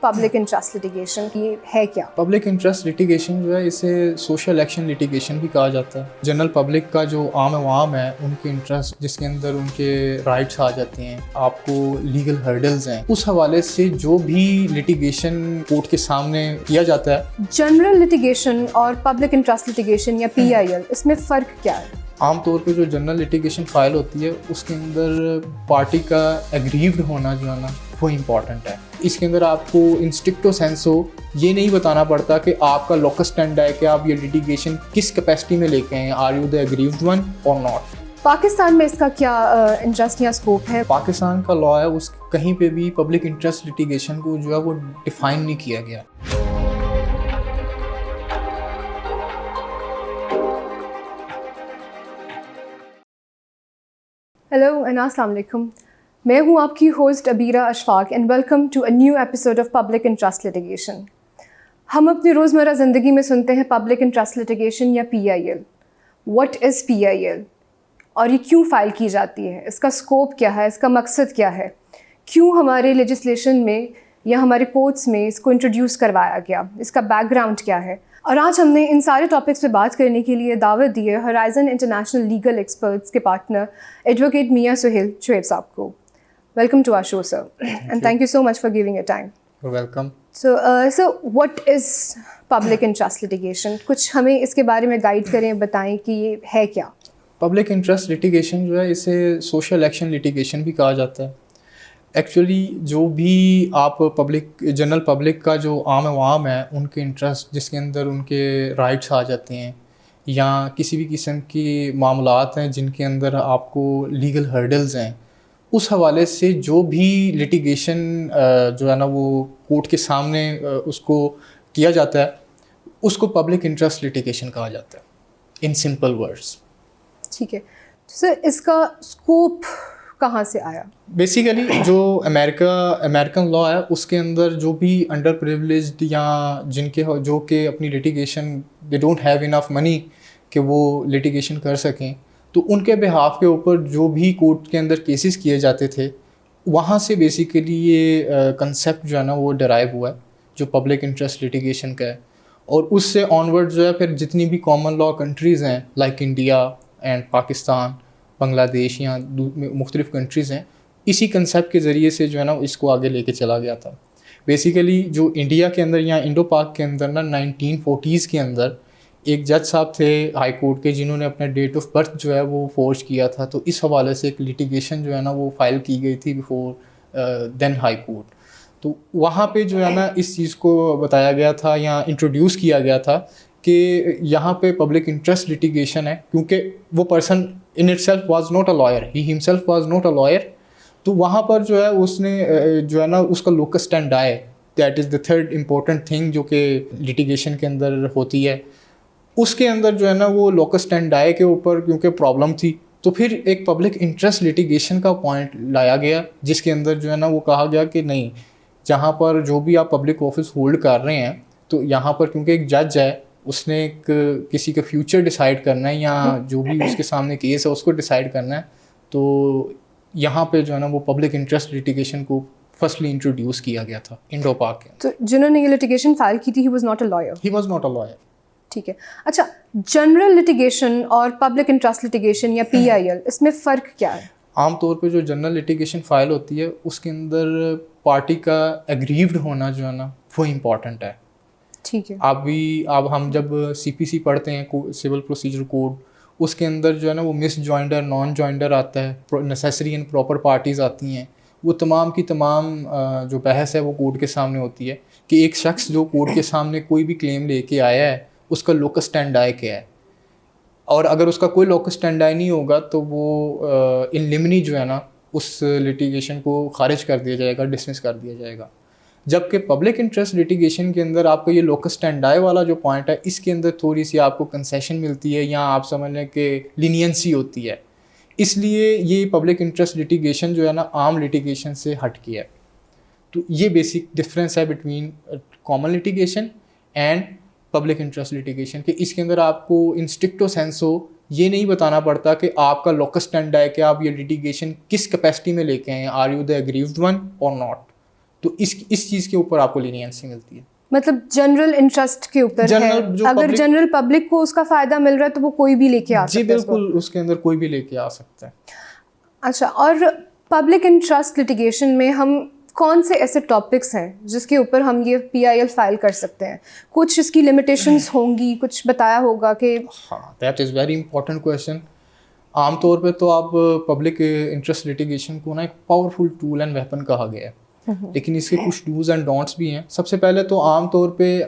Public interest litigation ये है क्या? पब्लिक इंटरेस्ट लिटिगेशन जो है इसे सोशल एक्शन लिटिगेशन भी कहा जाता है। जनरल पब्लिक का जो आम अवाम है उनके इंटरेस्ट जिसके अंदर उनके राइट्स आ जाते हैं, आपको लीगल हर्डल्स हैं, उस हवाले से जो भी लिटिगेशन कोर्ट के सामने किया जाता है। जनरल लिटिगेशन और पब्लिक इंटरेस्ट लिटिगेशन या PIL, इसमें फ़र्क क्या है? आमतौर पे जो जनरल लिटिगेशन फाइल होती है उसके अंदर पार्टी का एग्रीव्ड होना जो है ना वो इम्पॉर्टेंट है। इसके अंदर आपको इंस्ट्रिक्टो सेंसो ये नहीं बताना पड़ता कि आपका लोकस स्टैंड है कि आप ये लिटिगेशन किस कैपेसिटी में लेके हैं, are you the aggrieved one or not. Pakistan में इसका क्या इंटरेस्ट या स्कोप है? पाकिस्तान का लॉ है उस कहीं पे भी पब्लिक इंटरेस्ट लिटिगेशन को जो है वो डिफाइन नहीं किया गया। हेलो एंड अस्सलाम वालेकुम, मैं हूँ आपकी host Abeera Ashfaq and welcome to a new episode of public interest litigation. हम अपनी रोज़मर्रा ज़िंदगी में सुनते हैं पब्लिक इंटरेस्ट लिटिगेशन या PIL। व्हाट इज़ PIL और ये क्यों फ़ाइल की जाती है, इसका स्कोप क्या है, इसका मकसद क्या है, क्यों हमारे लेजिस्लेशन में या हमारे कोर्ट्स में इसको इंट्रोड्यूस करवाया गया, इसका बैकग्राउंड क्या है। और आज हमने इन सारे टॉपिक्स पे बात करने के लिए दावत दी है होराइजन इंटरनेशनल लीगल एक्सपर्ट्स के पार्टनर एडवोकेट मियां सुहेल शुएब साहब को। Welcome to our show sir and thank you so much for giving your time. Welcome. So what is public interest litigation? कुछ हमें इसके बारे में गाइड करें, बताएं कि ये है क्या। पब्लिक इंटरेस्ट लिटिगेशन जो है इसे सोशल एक्शन लिटिगेशन भी कहा जाता है। एक्चुअली जो भी आप जनरल पब्लिक का जो आम अवाम है उनके इंटरेस्ट जिसके अंदर उनके राइट्स आ जाते हैं या किसी भी किस्म की मामलात हैं जिनके अंदर आपको लीगल हर्डल्स हैं, उस हवाले से जो भी लिटिगेशन जो है ना वो कोर्ट के सामने उसको किया जाता है उसको पब्लिक इंटरेस्ट लिटिगेशन कहा जाता है इन सिंपल वर्ड्स। ठीक है सर, इसका स्कोप कहाँ से आया? बेसिकली जो अमेरिकन लॉ है उसके अंदर जो भी अंडर प्रिविलेज्ड या जिनके जो कि अपनी litigation they don't have enough money कि वो लिटिगेशन कर सकें, तो उनके बिहाफ के ऊपर जो भी कोर्ट के अंदर केसेस किए जाते थे वहाँ से बेसिकली ये कंसेप्ट जो है ना वो डराइव हुआ है जो पब्लिक इंटरेस्ट लिटिगेशन का है। और उससे ऑनवर्ड जो है फिर जितनी भी कॉमन लॉ कंट्रीज़ हैं like India and Pakistan, Bangladesh या मुख्तलिफ़ कंट्रीज़ हैं, इसी कंसेप्ट के ज़रिए से जो है ना इसको आगे लेके चला गया था। बेसिकली जो इंडिया के अंदर या इंडो पाक के अंदर ना 1940s के अंदर एक जज साहब थे हाई कोर्ट के जिन्होंने अपना डेट ऑफ बर्थ जो है वो फोर्ज किया था, तो इस हवाले से एक लिटिगेशन जो है ना वो फाइल की गई थी बिफोर देन हाई कोर्ट। तो वहाँ पे जो है ना इस चीज़ को बताया गया था या इंट्रोड्यूस किया गया था कि यहाँ पे पब्लिक इंटरेस्ट लिटिगेशन है क्योंकि वो person in itself was not a lawyer, he himself was not a lawyer. तो वहाँ पर जो है उसने जो है ना उसका लोकस स्टैंड आए, that is the third important thing जो कि लिटिगेशन के अंदर होती है। उसके अंदर जो है ना वो लोकस स्टैंड आए के ऊपर क्योंकि प्रॉब्लम थी, तो फिर एक पब्लिक इंटरेस्ट लिटिगेशन का पॉइंट लाया गया जिसके अंदर जो है ना वो कहा गया कि नहीं, जहाँ पर जो भी आप पब्लिक ऑफिस होल्ड कर रहे हैं तो यहाँ पर क्योंकि एक जज है उसने एक किसी का फ्यूचर डिसाइड करना है या जो भी उसके सामने केस है उसको डिसाइड करना है, तो यहाँ पे जो है ना वो पब्लिक इंटरेस्ट लिटिगेशन को फर्स्टली इंट्रोड्यूस किया गया था इंडो पाक के। तो जिन्होंने ये लिटिगेशन फाइल की थी he was not a lawyer? He was not a lawyer. ठीक है। अच्छा, जनरल लिटिगेशन और पब्लिक इंटरेस्ट लिटिगेशन या PIL, इसमें फ़र्क क्या है? आमतौर पे जो जनरल लिटिगेशन फाइल होती है उसके अंदर पार्टी का एग्रीव्ड होना जो है ना वो इम्पॉर्टेंट है। ठीक है। अब हम जब CPC पढ़ते हैं सिविल प्रोसीजर कोड, उसके अंदर जो है ना वो मिस जॉइंडर, नॉन जॉइंडर आता है, नेसेसरी एंड प्रॉपर पार्टीज़ आती हैं, वो तमाम की तमाम जो बहस है वो कोर्ट के सामने होती है कि एक शख्स जो कोर्ट के सामने कोई भी क्लेम लेके आया है उसका लोकस स्टैंड आय क्या है, और अगर उसका कोई लोकस स्टैंड आय नहीं होगा तो वो इन लिमिनी जो है ना उस लिटिगेशन को खारिज कर दिया जाएगा, डिसमिस कर दिया जाएगा। जबकि पब्लिक इंटरेस्ट लिटिगेशन के अंदर आपको ये लोकस स्टैंड आय वाला जो पॉइंट है इसके अंदर थोड़ी सी आपको कंसेशन मिलती है या आप समझ लें कि लीनियंसी होती है, इसलिए ये पब्लिक इंटरेस्ट लिटिगेशन जो है ना आम लिटिगेशन से हट किया है। तो ये बेसिक डिफरेंस है between common litigation and public interest litigation कि इसके अंदर आपको इंस्ट्रिक्टो सेंसो ये नहीं बताना पड़ता कि आपका लोकस स्टैंड है कि आप ये लिटिगेशन किस कैपेसिटी में लेके हैं, are you the aggrieved one or not. تو اس چیز کے اوپر آپ کو لینینسی ملتی ہے. مطلب جنرل انٹرسٹ کے اوپر ہے, اگر جنرل پبلک کو اس کا فائدہ مل رہا ہے تو وہ کوئی بھی لے کے آ سکتا ہے. جی بالکل, اس کے اندر کوئی بھی لے کے آ سکتا ہے. اچھا, اور پبلک انٹرسٹ لٹیگیشن میں ہم کون سے ایسے ٹاپکس ہیں جس کے اوپر ہم یہ PIL فائل کر سکتے ہیں؟ کچھ اس کی لمیٹیشنز ہوں گی, کچھ بتایا ہوگا کہ. ہاں, that is very important question. عام طور پہ تو آپ پبلک انٹرسٹ لٹیگیشن کو نا ایک پاورفل ٹول اینڈ ویپن کہا گیا ہے, لیکن اس کے کچھ ڈوز اینڈ ڈونٹس بھی ہیں. سب سے پہلے تو عام طور پہ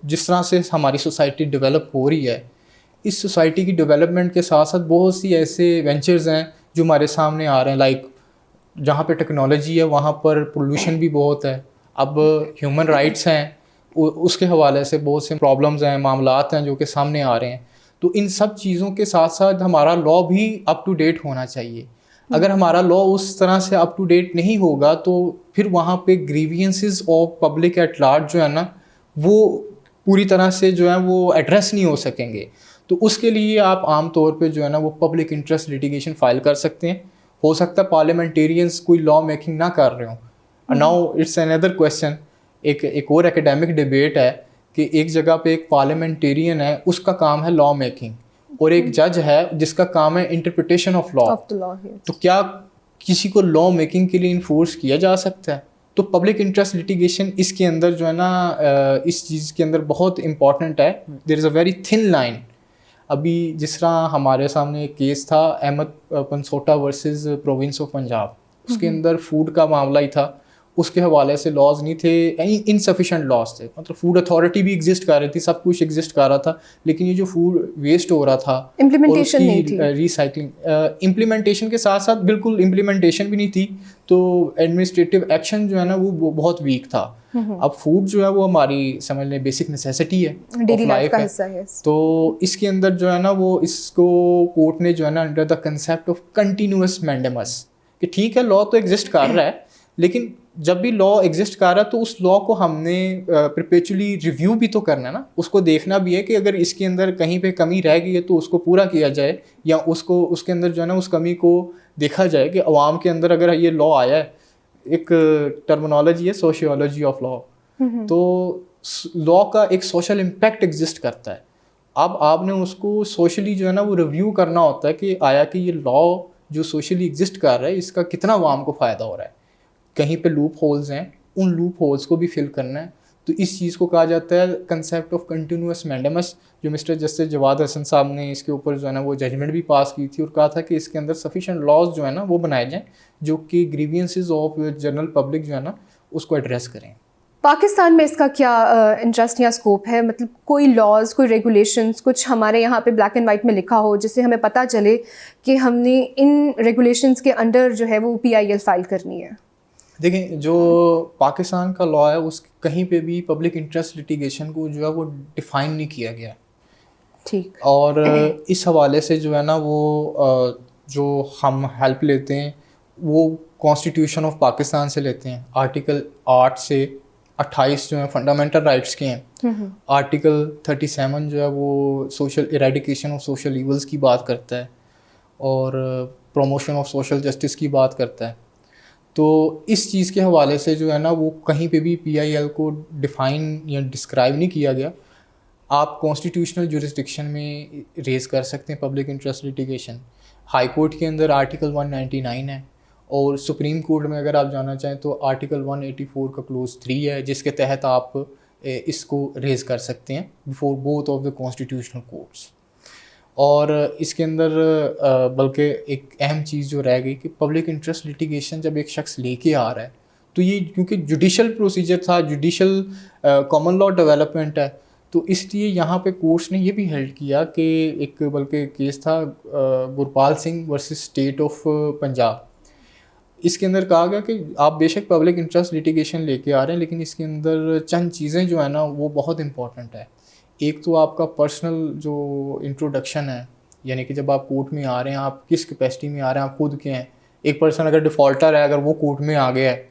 جس طرح سے ہماری سوسائٹی ڈیولپ ہو رہی ہے, اس سوسائٹی کی ڈیولپمنٹ کے ساتھ ساتھ بہت سی ایسے وینچرز ہیں جو ہمارے سامنے آ رہے ہیں. لائک جہاں پہ ٹیکنالوجی ہے وہاں پر پولوشن بھی بہت ہے. اب ہیومن رائٹس ہیں, اس کے حوالے سے بہت سے پرابلمز ہیں, معاملات ہیں جو کہ سامنے آ رہے ہیں. تو ان سب چیزوں کے ساتھ ساتھ ہمارا لا بھی اپ ٹو ڈیٹ ہونا چاہیے. اگر ہمارا لا اس طرح سے اپ ٹو ڈیٹ نہیں ہوگا تو پھر وہاں پہ grievances of public at large جو ہے نا وہ پوری طرح سے جو ہے وہ ایڈریس نہیں ہو سکیں گے. تو اس کے لیے آپ عام طور پہ جو ہے نا وہ پبلک انٹرسٹ لٹیگیشن فائل کر سکتے ہیں. ہو سکتا ہے پارلیمنٹیرینس کوئی لا میکنگ نہ کر رہے ہوں. ناؤ اٹس اندر کویشچن, ایک اور اکیڈیمک ڈبیٹ ہے کہ ایک جگہ پہ ایک پارلیمنٹیرین ہے, اس کا کام ہے لا میکنگ, اور ایک جج ہے جس کا کام ہے انٹرپریٹیشن آف لا. تو کیا کسی کو لا میکنگ کے لیے انفورس کیا جا سکتا ہے؟ تو پبلک انٹرسٹ لٹیگیشن اس کے اندر جو ہے نا اس چیز کے اندر بہت امپورٹنٹ ہے. There is a very thin line. ابھی جس طرح ہمارے سامنے ایک کیس تھا احمد پنسوٹا ورسز پروونس آف پنجاب, اس کے اندر فوڈ کا معاملہ ہی تھا. اس کے حوالے سے لاز نہیں تھے, انسفیشینٹ لاز تھے. مطلب فوڈ اتھارٹی بھی ایگزسٹ کر رہی تھی, سب کچھ ایگزسٹ کر رہا تھا, لیکن یہ جو فوڈ ویسٹ ہو رہا تھا امپلیمنٹیشن نہیں تھی. ریسائکلنگ امپلیمنٹیشن کے ساتھ ساتھ بالکل امپلیمنٹیشن بھی نہیں تھی. تو ایڈمنسٹریٹو ایکشن جو ہے نا وہ بہت ویک تھا. اب فوڈ جو ہے وہ ہماری سمجھ لیں بیسک نیسیسٹی ہے, ڈیلی لائف کا حصہ ہے. تو اس کے اندر جو ہے نا وہ اس کو کورٹ نے جو ہے نا under the concept of continuous mandamus کہ ٹھیک ہے لا تو ایگزسٹ کر رہا ہے, لیکن جب بھی لا ایگزسٹ کر رہا ہے تو اس لا کو ہم نے پرپیچولی ریویو بھی تو کرنا ہے نا. اس کو دیکھنا بھی ہے کہ اگر اس کے اندر کہیں پہ کمی رہ گئی ہے تو اس کو پورا کیا جائے, یا اس کے اندر جو ہے نا اس کمی کو دیکھا جائے کہ عوام کے اندر اگر یہ لا آیا ہے, ایک ٹرمنالوجی ہے سوشیولوجی آف لا, تو لا کا ایک سوشل امپیکٹ ایگزسٹ کرتا ہے. اب آپ نے اس کو سوشلی جو ہے نا وہ ریویو کرنا ہوتا ہے کہ آیا کہ یہ لا جو سوشلی ایگزسٹ کر رہا ہے اس کا کتنا عوام کو فائدہ ہو رہا ہے. کہیں پہ لوپ ہولز ہیں, ان لوپ ہولز کو بھی فل کرنا ہے. تو اس چیز کو کہا جاتا ہے کنسیپٹ آف کنٹینیوس مینڈیمس, جو مسٹر جسٹس جواد حسن صاحب نے اس کے اوپر جو ہے نا وہ ججمنٹ بھی پاس کی تھی, اور کہا تھا کہ اس کے اندر سفیشینٹ لاز جو ہے نا وہ بنائے جائیں جو کہ گریوینسز آف جنرل پبلک جو ہے نا اس کو ایڈریس کریں. پاکستان میں اس کا کیا انٹرسٹ یا اسکوپ ہے؟ مطلب کوئی لاز, کوئی ریگولیشنز کچھ ہمارے یہاں پہ بلیک اینڈ وائٹ میں لکھا ہو جس سے ہمیں پتہ چلے کہ ہم نے ان ریگولیشنز کے انڈر جو ہے وہ PIL فائل کرنی ہے؟ دیکھیں, جو پاکستان کا لا ہے اس کہیں پہ بھی پبلک انٹرسٹ لٹیگیشن کو جو ہے وہ ڈیفائن نہیں کیا گیا. ٹھیک. اور اس حوالے سے جو ہے نا وہ جو ہم ہیلپ لیتے ہیں وہ کانسٹیٹیوشن آف پاکستان سے لیتے ہیں. آرٹیکل 8 سے 28 جو ہیں فنڈامنٹل رائٹس کے ہیں. آرٹیکل 37 جو ہے وہ social eradication of social evils کی بات کرتا ہے, اور پروموشن آف سوشل جسٹس کی بات کرتا ہے. تو اس چیز کے حوالے سے جو ہے نا وہ کہیں پہ بھی PIL کو ڈیفائن یا ڈسکرائب نہیں کیا گیا. آپ کانسٹیٹیوشنل جورسڈکشن میں ریز کر سکتے ہیں public interest litigation. High court کے اندر آرٹیکل 199 ہے, اور سپریم کورٹ میں اگر آپ جانا چاہیں تو آرٹیکل 184 کا کلوز 3 ہے, جس کے تحت آپ اس کو ریز کر سکتے ہیں before both of the constitutional courts. اور اس کے اندر بلکہ ایک اہم چیز جو رہ گئی کہ پبلک انٹرسٹ لٹیگیشن جب ایک شخص لے کے آ رہا ہے تو یہ کیونکہ جوڈیشل پروسیجر تھا, جوڈیشل کامن لا ڈیولپمنٹ ہے, تو اس لیے یہاں پہ کورٹس نے یہ بھی ہیلڈ کیا کہ ایک بلکہ کیس تھا Gurpal Singh versus state of Punjab. اس کے اندر کہا گیا کہ آپ بے شک پبلک انٹرسٹ لٹیگیشن لے کے آ رہے ہیں, لیکن اس کے اندر چند چیزیں جو ہیں نا وہ بہت امپورٹنٹ ہے. ایک تو آپ کا پرسنل جو انٹروڈکشن ہے, یعنی کہ جب آپ کورٹ میں آ رہے ہیں آپ کس کیپیسٹی میں آ رہے ہیں, آپ خود کے ہیں. ایک پرسن اگر ڈیفالٹر ہے, اگر وہ کورٹ میں آ گیا ہے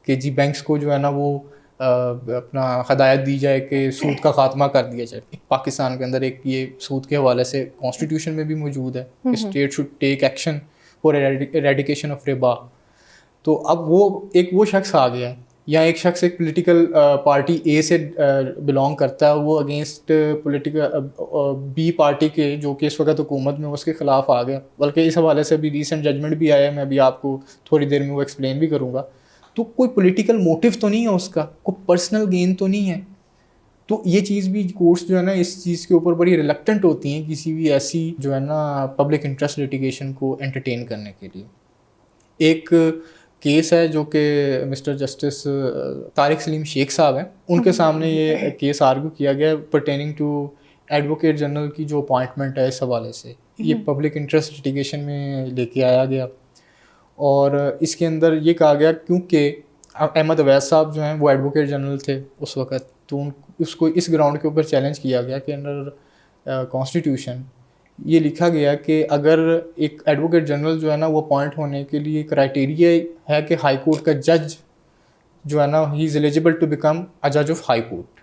کہ جی بینکس کو جو ہے نا وہ اپنا ہدایت دی جائے کہ سود کا خاتمہ کر دیا جائے. پاکستان کے اندر ایک یہ سود کے حوالے سے کانسٹیٹیوشن میں بھی موجود ہے کہ state should take action for eradication of ربا. تو اب وہ ایک وہ شخص آ گیا ہے یا ایک شخص ایک پولیٹیکل پارٹی اے سے بلانگ کرتا ہے, وہ اگینسٹ پولیٹیکل بی پارٹی کے جو کہ اس وقت حکومت میں اس کے خلاف آ گیا, بلکہ اس حوالے سے ابھی ریسنٹ ججمنٹ بھی آیا ہے, میں ابھی آپ کو تھوڑی دیر میں وہ ایکسپلین بھی کروں گا. تو کوئی پولیٹیکل موٹیو تو نہیں ہے اس کا, کوئی پرسنل گین تو نہیں ہے. تو یہ چیز بھی کورٹس جو ہے نا اس چیز کے اوپر بڑی ریلکٹنٹ ہوتی ہیں کسی بھی ایسی جو ہے نا پبلک انٹرسٹ لیٹیگیشن کو انٹرٹین کرنے کے لیے. ایک کیس ہے جو کہ مسٹر جسٹس طارق سلیم شیخ صاحب ہیں, ان کے سامنے یہ کیس آرگو کیا گیا پرٹیننگ ٹو ایڈوکیٹ جنرل کی جو اپوائنٹمنٹ ہے اس حوالے سے. یہ پبلک انٹرسٹ لیٹیگیشن میں لے کے آیا گیا, اور اس کے اندر یہ کہا گیا کیونکہ احمد اویس صاحب جو ہیں وہ ایڈوکیٹ جنرل تھے اس وقت, تو اس کو اس گراؤنڈ کے اوپر چیلنج کیا گیا کہ انڈر کانسٹیٹیوشن یہ لکھا گیا کہ اگر ایک ایڈوکیٹ جنرل جو ہے نا وہ اپوائنٹ ہونے کے لیے کرائٹیریا ہے کہ ہائی کورٹ کا جج جو ہے نا he is eligible to become a جج آف ہائی کورٹ.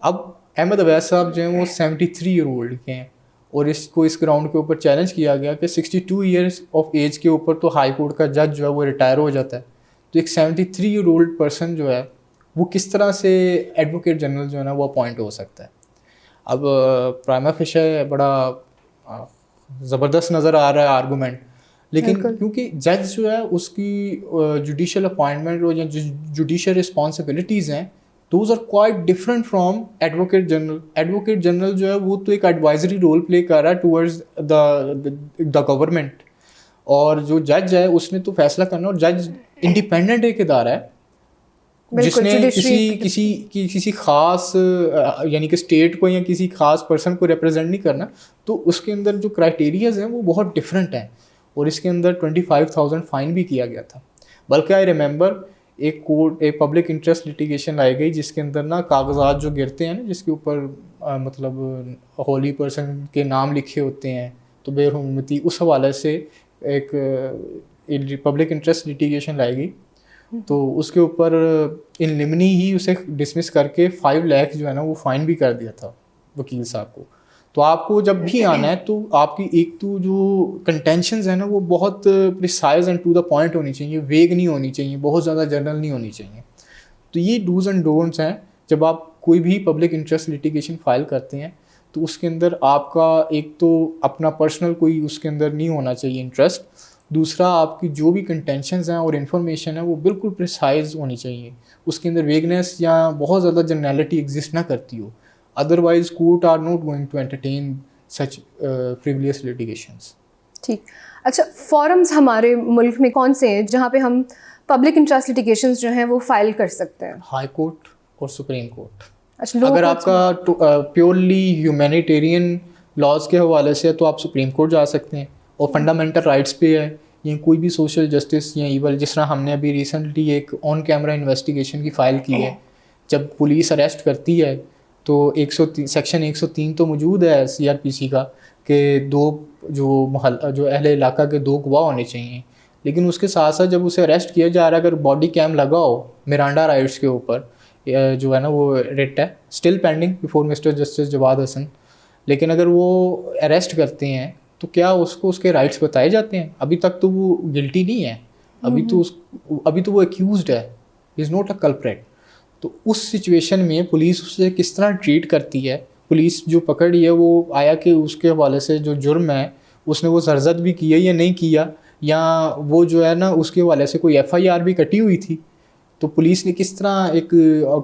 اب احمد اویس صاحب جو ہیں وہ 73 ایئر اولڈ کے ہیں, اور اس کو اس گراؤنڈ کے اوپر چیلنج کیا گیا کہ 62 ایئرس آف ایج کے اوپر تو ہائی کورٹ کا جج جو ہے وہ ریٹائر ہو جاتا ہے, تو ایک 73 ایئر اولڈ پرسن جو ہے وہ کس طرح سے ایڈوکیٹ جنرل جو ہے نا وہ اپوائنٹ ہو سکتا ہے. اب پرائما فیشے بڑا زبردست نظر آ رہا ہے آرگومنٹ, لیکن کیونکہ جج جو ہے اس کی جوڈیشل اپوائنٹمنٹ اور جوڈیشل رسپانسبلٹیز ہیں, those are quite different from advocate general. Advocate general جو ہے وہ تو ایک ایڈوائزری رول پلے کر رہا ہے ٹورڈز دا گورنمنٹ, اور جو جج ہے اس نے تو فیصلہ کرنا, اور جج انڈیپینڈنٹ ایک ادارہ ہے جس نے کسی خاص یعنی کہ اسٹیٹ کو یا کسی خاص پرسن کو ریپرزینٹ نہیں کرنا. تو اس کے اندر جو کرائٹیریاز ہیں وہ بہت ڈفرینٹ ہیں, اور اس کے اندر 25,000 فائن بھی کیا گیا تھا. بلکہ آئی ریممبر ایک پبلک انٹرسٹ لیٹیگیشن لائی گئی جس کے اندر نا کاغذات جو گرتے ہیں نا جس کے اوپر مطلب ہولی پرسن کے نام لکھے ہوتے ہیں تو بے حرمتی, اس حوالے سے ایک پبلک انٹرسٹ لیٹیگیشن لائی گئی. تو اس کے اوپر ان لمنی ہی اسے ڈسمس کر کے 5 لاکھ جو ہے نا وہ فائن بھی کر دیا تھا وکیل صاحب کو. تو آپ کو جب بھی آنا ہے تو آپ کی ایک تو جو کنٹینشنز ہیں نا وہ بہت precise and to the point ہونی چاہیے, ویگ نہیں ہونی چاہیے, بہت زیادہ جنرل نہیں ہونی چاہیے. تو یہ ڈوز اینڈ ڈونٹس ہیں جب آپ کوئی بھی پبلک انٹرسٹ لیٹیگیشن فائل کرتے ہیں. تو اس کے اندر آپ کا ایک تو اپنا پرسنل کوئی اس کے اندر نہیں ہونا چاہیے انٹرسٹ, دوسرا آپ کی جو بھی کنٹینشنز ہیں اور انفارمیشن ہے وہ بالکل پریسائز ہونی چاہیے, اس کے اندر ویگنیس یا بہت زیادہ جنرلٹی ایگزسٹ نہ کرتی ہو. Otherwise court are not going to entertain such frivolous litigations. ٹھیک. اچھا, فورمز ہمارے ملک میں کون سے ہیں جہاں پہ ہم پبلک انٹرسٹ لیٹیگیشنز جو ہیں وہ فائل کر سکتے ہیں؟ ہائی کورٹ اور سپریم کورٹ. اگر آپ کا پیورلی ہیومینیٹیرین لاز کے حوالے سے ہے تو آپ سپریم کورٹ جا سکتے ہیں, اور فنڈامنٹل رائٹس پہ ہے یا کوئی بھی سوشل جسٹس یا ایول, جس طرح ہم نے ابھی ریسنٹلی ایک آن کیمرہ انویسٹیگیشن کی فائل کی ہے. جب پولیس اریسٹ کرتی ہے تو سیکشن 103 تو موجود ہے CRPC کا کہ 2 جو اہل علاقہ کے 2 گواہ ہونے چاہیے, لیکن اس کے ساتھ ساتھ جب اسے اریسٹ کیا جا رہا ہے اگر باڈی کیم لگا ہو مرانڈا رائٹس کے اوپر جو ہے نا وہ ریٹ ہے still pending before mister justice Jawad Hassan, لیکن اگر وہ اریسٹ کرتے ہیں تو کیا اس کو اس کے رائٹس بتائے جاتے ہیں؟ ابھی تک تو وہ گلٹی نہیں ہے, ابھی تو وہ ایکیوزڈ ہے, از ناٹ اے کلپریٹ. تو اس سچویشن میں پولیس اسے کس طرح ٹریٹ کرتی ہے, پولیس جو پکڑی ہے وہ آیا کہ اس کے حوالے سے جو جرم ہے اس نے وہ سرزد بھی کیا یا نہیں کیا, یا وہ جو ہے نا اس کے حوالے سے کوئی FIR بھی کٹی ہوئی تھی, تو پولیس نے کس طرح ایک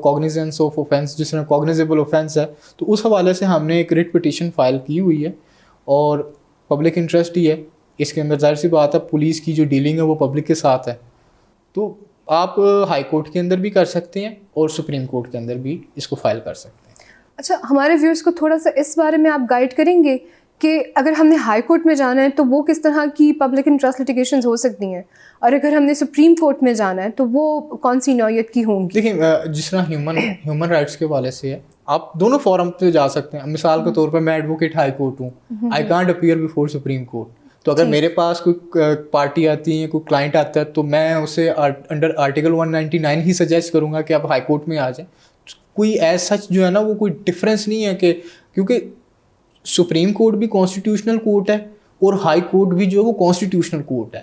کاگنیزنس آف اوفینس جس میں کاگنیزیبل اوفینس ہے, تو اس حوالے سے ہم نے ایک ریٹ پٹیشن فائل کی ہوئی ہے. اور پبلک انٹرسٹ ہی ہے اس کے اندر, ظاہر سی بات ہے پولیس کی جو ڈیلنگ ہے وہ پبلک کے ساتھ ہے. تو آپ ہائی کورٹ کے اندر بھی کر سکتے ہیں اور سپریم کورٹ کے اندر بھی اس کو فائل کر سکتے ہیں. اچھا, ہمارے ویورز کو تھوڑا سا اس بارے میں آپ گائیڈ کریں گے کہ اگر ہم نے ہائی کورٹ میں جانا ہے تو وہ کس طرح کی پبلک انٹرسٹ لیٹیگیشنز ہو سکتی ہیں, اور اگر ہم نے سپریم کورٹ میں جانا ہے تو وہ کون سی نوعیت کی ہوں گی؟ دیکھیں, جس طرح ہیومن رائٹس کے حوالے سے ہے آپ دونوں فورم پہ جا سکتے ہیں. مثال کے طور پر میں ایڈوکیٹ ہائی کورٹ ہوں, I can't appear before supreme court. تو اگر میرے پاس کوئی پارٹی آتی ہے, کوئی کلائنٹ آتا ہے, تو میں اسے انڈر آرٹیکل 199 ہی سجیسٹ کروں گا کہ آپ ہائی کورٹ میں آ جائیں. کوئی ایز سچ جو ہے نا وہ کوئی ڈفرینس نہیں ہے کہ, کیونکہ سپریم کورٹ بھی کانسٹیٹیوشنل کورٹ ہے اور ہائی کورٹ بھی جو ہے وہ کانسٹیٹیوشنل کورٹ ہے.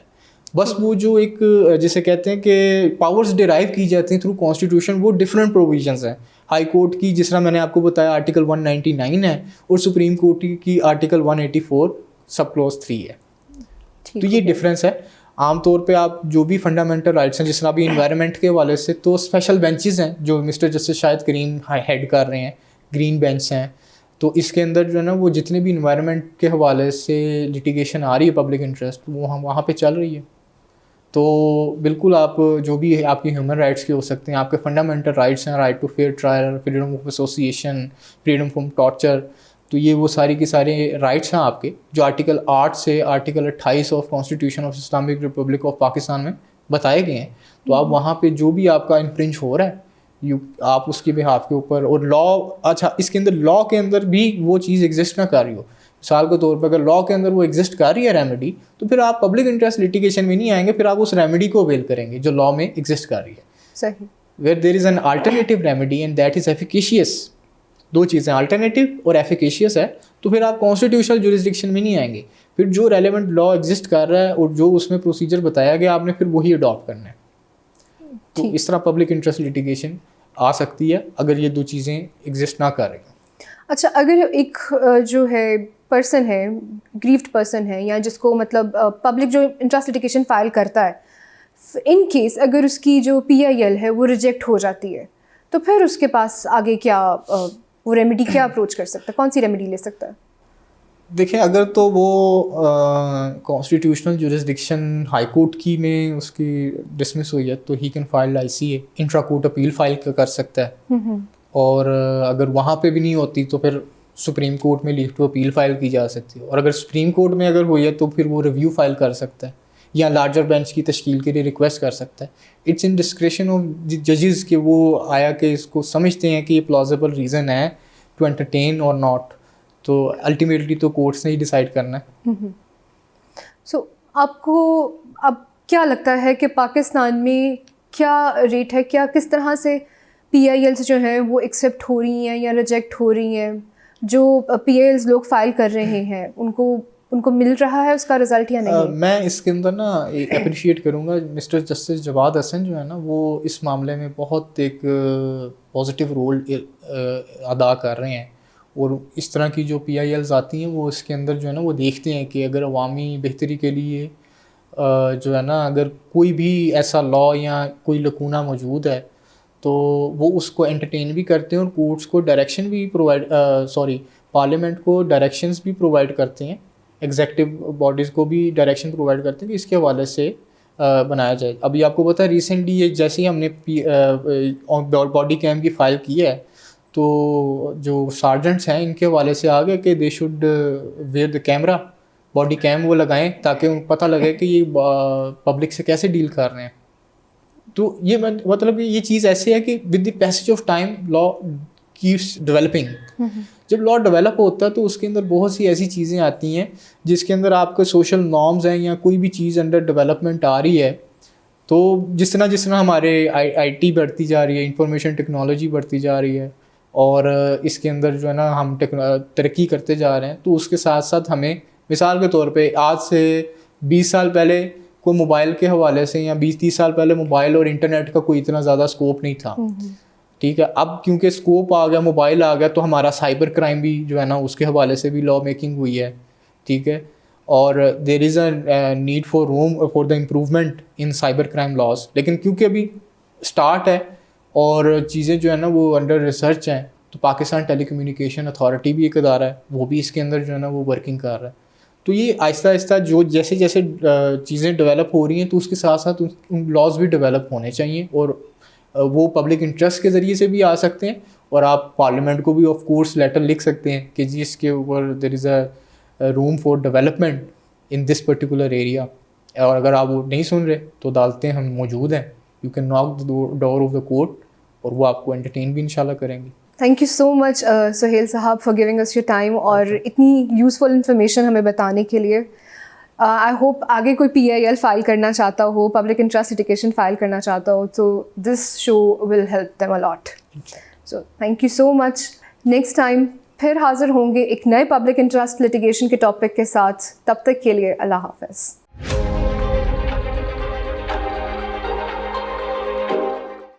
बस वो जो एक जिसे कहते हैं कि पावर्स डिराइव की जाती हैं थ्रू कॉन्स्टिट्यूशन, वो डिफरेंट प्रोविजंस हैं। हाई कोर्ट की जिस तरह मैंने आपको बताया आर्टिकल 199 है, और सुप्रीम कोर्ट की आर्टिकल 184 सब क्लॉज 3 है। तो ये डिफरेंस है। आमतौर पे आप जो भी फंडामेंटल राइट्स हैं, जिस तरह अभी इन्वायरमेंट के हवाले से, तो स्पेशल बेंचेस हैं जो मिस्टर जस्टिस शाहिद करीम हेड कर रहे हैं, ग्रीन बेंच हैं। तो इसके अंदर जो है ना वो जितने भी इन्वायरमेंट के हवाले से लिटिगेशन आ रही है पब्लिक इंटरेस्ट, वो हम वहाँ पे चल रही है। तो बिल्कुल आप जो भी आपकी ह्यूमन राइट्स के हो सकते हैं, आपके फंडामेंटल राइट्स हैं, right to fair trial, freedom of association, freedom from torture, तो ये वो सारी की सारे राइट्स हैं आपके, जो आर्टिकल 8 से article 28 of constitution of Islamic Republic of Pakistan में बताए गए हैं। तो आप वहाँ पे जो भी आपका इन्फ्रिंज हो रहा है, आप उसके बिहाफ के ऊपर, और लॉ, अच्छा इसके अंदर लॉ के अंदर भी वो चीज़ एग्जिस्ट ना कर रही हो, मिसाल के तौर पर अगर लॉ के अंदर वो एग्जिस्ट कर रही है रेमेडी, तो फिर आप पब्लिक इंटरेस्ट लिटिगेशन में नहीं आएंगे, फिर आप उस रेमेडी को अवेल करेंगे जो लॉ में एग्जिस्ट कर रही है। सही। Where there is an alternative remedy and that is efficacious, दो चीज़ें अल्टरनेटिव और एफिकेशियस है, तो फिर आप कॉन्स्टिट्यूशनल जुरिसडिक्शन में नहीं आएंगे, फिर जो रेलेवेंट लॉ एग्जिस्ट कर रहा है और जो उसमें प्रोसीजर बताया गया आपने, फिर वही अडॉप्ट करना है। तो इस तरह पब्लिक इंटरेस्ट लिटिगेशन आ सकती है अगर ये दो चीज़ें एग्जिस्ट ना कर रही। अच्छा, अगर एक जो है पर्सन है, ग्रीव्ड पर्सन है, या जिसको मतलब पब्लिक जो इंटरेस्ट लिटिगेशन फाइल करता है, इन केस अगर उसकी जो PIL है वो रिजेक्ट हो जाती है, तो फिर उसके पास आगे क्या वो रेमेडी क्या अप्रोच कर सकता है, कौन सी रेमेडी ले सकता है? देखिए, अगर तो वो कॉन्स्टिट्यूशनल जुरिसडिक्शन हाई कोर्ट की में उसकी डिसमिस हुई है, तो he can file ICA, intra court appeal file कर सकता है। और अगर वहाँ पे भी नहीं होती तो फिर सुप्रीम कोर्ट में लीव टू अपील फाइल की जा सकती है, और अगर सुप्रीम कोर्ट में अगर हुई है तो फिर वो रिव्यू फाइल कर सकता है या लार्जर बेंच की तश्कील के लिए रिक्वेस्ट कर सकता है। इट्स इन डिस्क्रिशन ऑफ जजेस कि वो आया कि इसको समझते हैं कि ये प्लॉजिबल रीज़न है टू एंटरटेन और नॉट, तो अल्टीमेटली तो कोर्ट्स ने ही डिसाइड करना है। सो आपको अब क्या लगता है कि पाकिस्तान में क्या रेट है, क्या किस तरह से PILs जो हैं वो एक्सेप्ट हो रही हैं या रिजेक्ट हो रही हैं? जो PILs लोग फाइल कर रहे हैं उनको मिल रहा है उसका रिज़ल्ट या नहीं? मैं इसके अंदर ना अप्रिशिएट करूँगा मिस्टर जस्टिस जवाद हसन जो है ना, वो इस मामले में बहुत एक पॉजिटिव रोल अदा कर रहे हैं, और इस तरह की जो PILs आती हैं वो इसके अंदर जो है ना वो देखते हैं कि अगर अवामी बेहतरी के लिए जो है ना अगर कोई भी ऐसा लॉ या कोई लकूना मौजूद है तो वो उसको एंटरटेन भी करते हैं, और कोर्ट्स को डायरेक्शन भी पार्लियामेंट को डायरेक्शंस भी प्रोवाइड करते हैं, एग्जेक्टिव बॉडीज़ को भी डायरेक्शन प्रोवाइड करते हैं कि इसके हवाले से बनाया जाए। अभी आपको पता है रिसेंटली ये जैसे ही हमने बॉडी कैम की फ़ाइल की है, तो जो सार्जेंट्स हैं इनके हवाले से आ गया कि they should wear the camera, body cam वो लगाएं ताकि उनको पता लगे कि ये पब्लिक से कैसे डील कर रहे हैं। तो ये मतलब ये चीज़ ऐसी है कि with the passage of time law keeps developing. जब लॉ डेवलप होता है तो उसके अंदर बहुत सी ऐसी चीज़ें आती हैं जिसके अंदर आपके सोशल नॉर्म्स हैं या कोई भी चीज़ अंडर डेवलपमेंट आ रही है, तो जिस तरह हमारे IT बढ़ती जा रही है, इंफॉर्मेशन टेक्नोलॉजी बढ़ती जा रही है, और इसके अंदर जो है ना हम तरक्की करते जा रहे हैं, तो उसके साथ साथ हमें मिसाल के तौर पे आज से 20 साल पहले कोई मोबाइल के हवाले से या 20-30 साल पहले मोबाइल और इंटरनेट का कोई इतना ज़्यादा स्कोप नहीं था, ठीक है। अब क्योंकि स्कोप आ गया, मोबाइल आ गया, तो हमारा साइबर क्राइम भी जो है ना उसके हवाले से भी लॉ मेकिंग हुई है, ठीक है। और there is a need for room for the improvement in cyber crime laws, लेकिन क्योंकि अभी स्टार्ट है और चीज़ें जो है ना वो अंडर रिसर्च हैं, तो पाकिस्तान टेली कम्युनिकेशन अथॉरिटी भी एक अदारा है, वो भी इसके अंदर जो है ना वो वर्किंग कर रहा है। तो ये आहिस्ता आहिस्ता जो जैसे जैसे चीज़ें डेवलप हो रही हैं तो उसके साथ साथ उन लॉज भी डेवलप होने चाहिए, और वो पब्लिक इंटरेस्ट के ज़रिए से भी आ सकते हैं, और आप पार्लियामेंट को भी ऑफ कोर्स लेटर लिख सकते हैं कि जी इसके ऊपर there is a room for development in this particular area. और अगर आप वो नहीं सुन रहे तो अदालतें हम मौजूद हैं, you can knock the door of the court, और वो आपको एंटरटेन भी इंशाल्लाह करेंगी। Thank you so much Suhail साहब for giving us your time और इतनी यूज़फुल इन्फॉर्मेशन हमें बताने के लिए। आई होप आगे कोई PIL फाइल करना चाहता हो, पब्लिक इंटरेस्ट लिटिगेशन फाइल करना चाहता हो, तो this show will help them a lot. So thank you so much. Next time फिर हाजिर होंगे एक नए पब्लिक इंटरेस्ट लिटिगेशन के टॉपिक के साथ। तब तक के लिए अल्लाह हाफ़िज़।